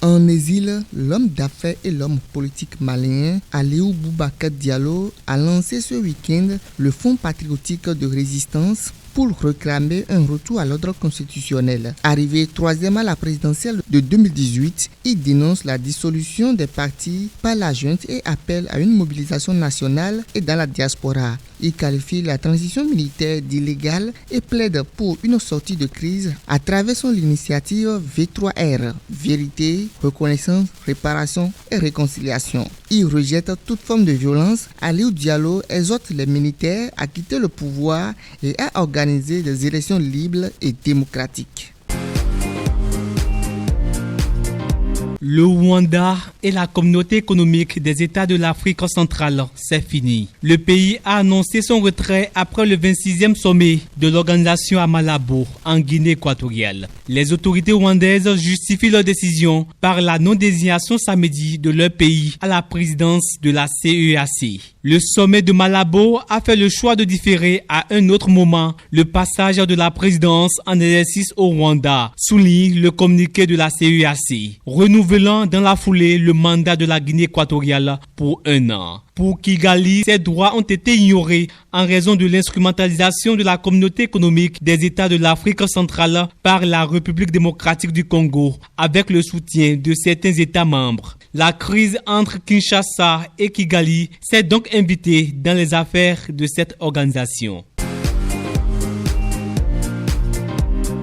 En exil, l'homme d'affaires et l'homme politique malien Aliou Boubacar Diallo a lancé ce week-end le Fonds patriotique de résistance pour réclamer un retour à l'ordre constitutionnel. Arrivé troisième à la présidentielle de 2018, il dénonce la dissolution des partis par la junte et appelle à une mobilisation nationale et dans la diaspora. Il qualifie la transition militaire d'illégale et plaide pour une sortie de crise à travers son initiative V3R, Vérité, Reconnaissance, Réparation et Réconciliation. Il rejette toute forme de violence. Aliou Diallo exhorte les militaires à quitter le pouvoir et à organiser des élections libres et démocratiques. Le Rwanda et la communauté économique des États de l'Afrique centrale, c'est fini. Le pays a annoncé son retrait après le 26e sommet de l'organisation à Malabo, en Guinée équatoriale. Les autorités rwandaises justifient leur décision par la non-désignation samedi de leur pays à la présidence de la CEAC. Le sommet de Malabo a fait le choix de différer à un autre moment le passage de la présidence en exercice au Rwanda, souligne le communiqué de la CEAC, renouvelant dans la foulée le mandat de la Guinée équatoriale pour 1 an. Pour Kigali, ses droits ont été ignorés en raison de l'instrumentalisation de la communauté économique des États de l'Afrique centrale par la République démocratique du Congo, avec le soutien de certains États membres. La crise entre Kinshasa et Kigali s'est donc invitée dans les affaires de cette organisation.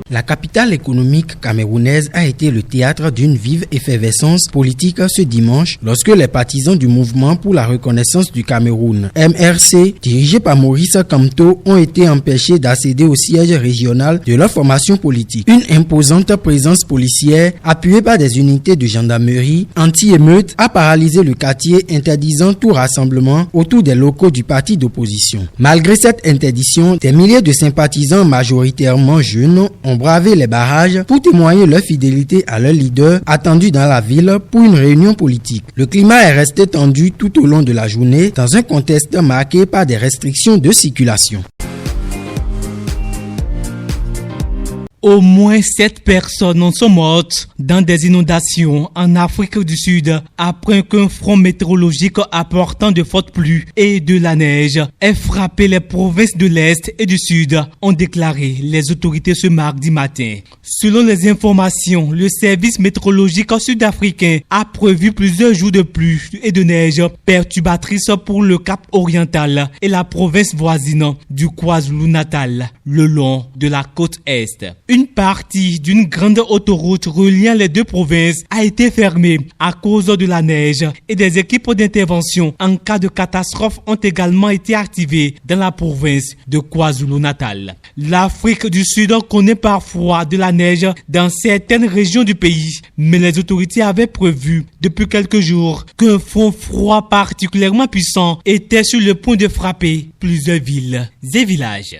La capitale économique camerounaise a été le théâtre d'une vive effervescence politique ce dimanche lorsque les partisans du mouvement pour la reconnaissance du Cameroun, MRC, dirigé par Maurice Kamto, ont été empêchés d'accéder au siège régional de leur formation politique. Une imposante présence policière, appuyée par des unités de gendarmerie anti-émeute, a paralysé le quartier, interdisant tout rassemblement autour des locaux du parti d'opposition. Malgré cette interdiction, des milliers de sympathisants majoritairement jeunes ont bravé les barrages pour témoigner leur fidélité à leur leader attendu dans la ville pour une réunion politique. Le climat est resté tendu tout au long de la journée dans un contexte marqué par des restrictions de circulation. Au moins 7 personnes sont mortes dans des inondations en Afrique du Sud après qu'un front météorologique apportant de fortes pluies et de la neige ait frappé les provinces de l'Est et du Sud, ont déclaré les autorités ce mardi matin. Selon les informations, le service météorologique sud-africain a prévu plusieurs jours de pluie et de neige perturbatrices pour le Cap oriental et la province voisine du KwaZulu-Natal, le long de la côte Est. Une partie d'une grande autoroute reliant les deux provinces a été fermée à cause de la neige et des équipes d'intervention en cas de catastrophe ont également été activées dans la province de KwaZulu-Natal. L'Afrique du Sud connaît parfois de la neige dans certaines régions du pays, mais les autorités avaient prévu depuis quelques jours qu'un front froid particulièrement puissant était sur le point de frapper plusieurs villes et villages.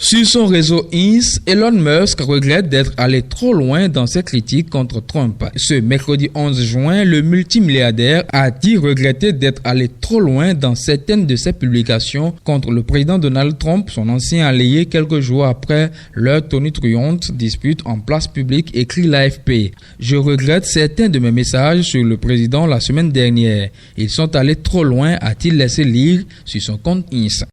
Sur son réseau X, Elon Musk regrette d'être allé trop loin dans ses critiques contre Trump. Ce mercredi 11 juin, le multimilliardaire a dit regretter d'être allé trop loin dans certaines de ses publications contre le président Donald Trump, son ancien allié, quelques jours après leur tonitruante dispute en place publique, écrit l'AFP. Je regrette certains de mes messages sur le président la semaine dernière. Ils sont allés trop loin, a-t-il laissé lire sur son compte X.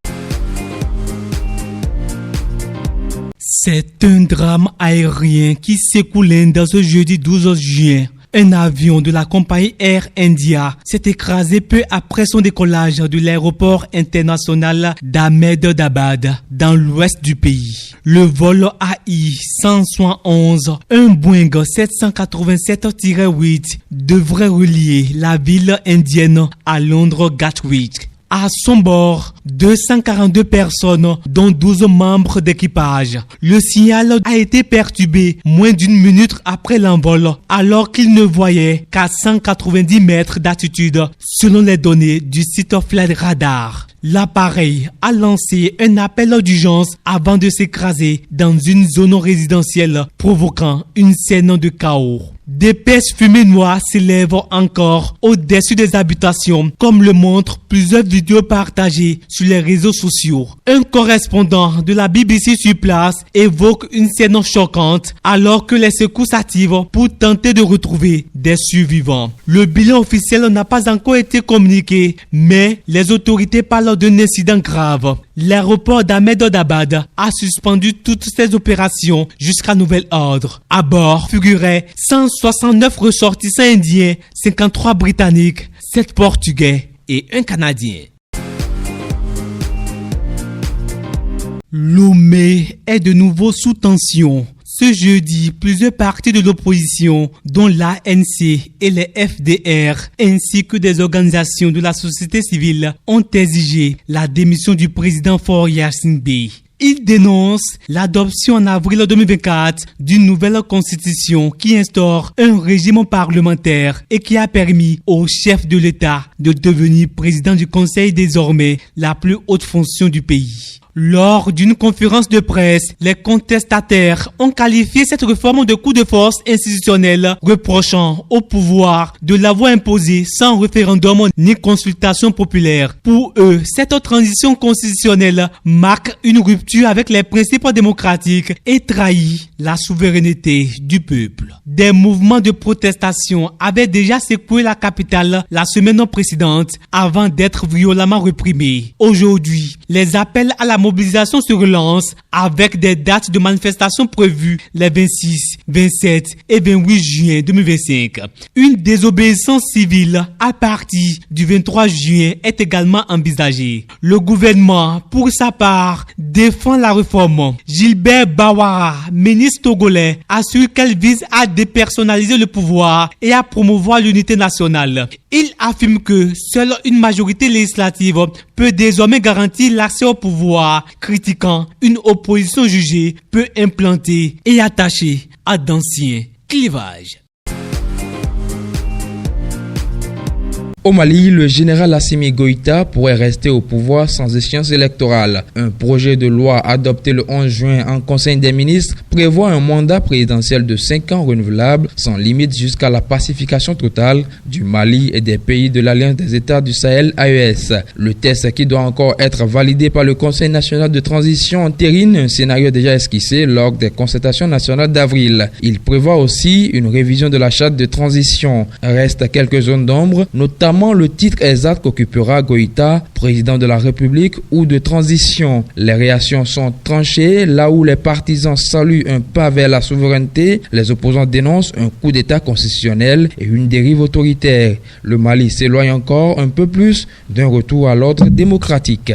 C'est un drame aérien qui s'écoulait dans ce jeudi 12 juin. Un avion de la compagnie Air India s'est écrasé peu après son décollage de l'aéroport international d'Ahmedabad dans l'ouest du pays. Le vol AI-171, un Boeing 787-8, devrait relier la ville indienne à Londres Gatwick. À son bord, 242 personnes, dont 12 membres d'équipage. Le signal a été perturbé moins d'une minute après l'envol, alors qu'il ne voyait qu'à 190 mètres d'altitude, selon les données du site Flight Radar. L'appareil a lancé un appel d'urgence avant de s'écraser dans une zone résidentielle, provoquant une scène de chaos. D'épaisses fumées noires s'élèvent encore au-dessus des habitations, comme le montrent plusieurs vidéos partagées sur les réseaux sociaux. Un correspondant de la BBC sur place évoque une scène choquante alors que les secours s'activent pour tenter de retrouver des survivants. Le bilan officiel n'a pas encore été communiqué, mais les autorités parlent d'un incident grave. L'aéroport d'Ahmedabad a suspendu toutes ses opérations jusqu'à nouvel ordre. À bord figuraient 169 ressortissants indiens, 53 britanniques, 7 portugais et un canadien. Lomé est de nouveau sous tension. Ce jeudi, plusieurs partis de l'opposition, dont l'ANC et les FDR, ainsi que des organisations de la société civile, ont exigé la démission du président Faure Gnassingbé. Il dénonce l'adoption en avril 2024 d'une nouvelle constitution qui instaure un régime parlementaire et qui a permis au chef de l'État de devenir président du Conseil, désormais la plus haute fonction du pays. Lors d'une conférence de presse, les contestataires ont qualifié cette réforme de coup de force institutionnel, reprochant au pouvoir de l'avoir imposée sans référendum ni consultation populaire. Pour eux, cette transition constitutionnelle marque une rupture avec les principes démocratiques et trahit la souveraineté du peuple. Des mouvements de protestation avaient déjà secoué la capitale la semaine précédente avant d'être violemment réprimés. Aujourd'hui, les appels à la mobilisation se relance avec des dates de manifestation prévues les 26, 27 et 28 juin 2025. Une désobéissance civile à partir du 23 juin est également envisagée. Le gouvernement, pour sa part, défend la réforme. Gilbert Bawara, ministre togolais, assure qu'elle vise à dépersonnaliser le pouvoir et à promouvoir l'unité nationale. Il affirme que seule une majorité législative peut désormais garantir l'accès au pouvoir, critiquant une opposition jugée peu implantée et attachée à d'anciens clivages. Au Mali, le général Assimi Goïta pourrait rester au pouvoir sans échéance électorale. Un projet de loi adopté le 11 juin en Conseil des ministres prévoit un mandat présidentiel de 5 ans renouvelable sans limite jusqu'à la pacification totale du Mali et des pays de l'Alliance des États du Sahel AES. Le texte qui doit encore être validé par le Conseil national de transition entérine un scénario déjà esquissé lors des concertations nationales d'avril. Il prévoit aussi une révision de la charte de transition. Restent quelques zones d'ombre, notamment le titre exact qu'occupera Goïta, président de la République ou de transition. Les réactions sont tranchées. Là où les partisans saluent un pas vers la souveraineté, les opposants dénoncent un coup d'État constitutionnel et une dérive autoritaire. Le Mali s'éloigne encore un peu plus d'un retour à l'ordre démocratique.